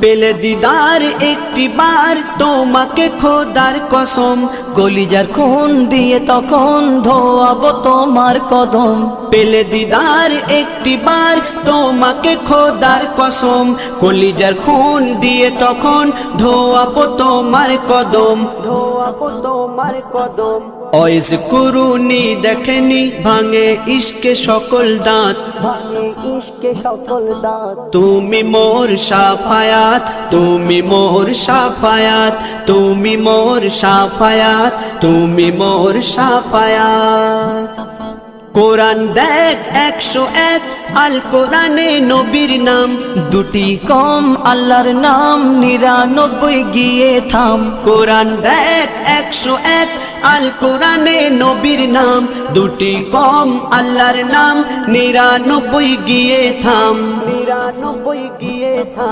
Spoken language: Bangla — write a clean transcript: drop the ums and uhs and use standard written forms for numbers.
পেলে দিদার একটি বার তোমাকে খোদার কসম, কলিজার খুন দিয়ে তখন ধোয়াবো তোমার কদম। পেলে দিদার একটি বার তোমাকে খোদার কসম, কলিজার খুন দিয়ে তখন ধোয়াবো তোমার কদম, ধোয়াবো তোমার কদম। ওয়াইজ কুরুনি দেখেনি ভাঙে ইশকে সকল দাঁত, তুমি মোর শাফায়াত, তুমি মোর শাফায়াত, তুমি মোর শাফায়াত, তুমি মোর শাফায়াত। কোরআন দেখ 101 আল কোরআনে নবীর নাম, দুটি কম আল্লাহর নাম 99 গিয়ে থাম। কোরআন দেখ 101 আল কোরআনে নবীর নাম, দুটি কম আল্লাহর নাম 99 গিয়ে থাম, 99 গিয়ে থাম।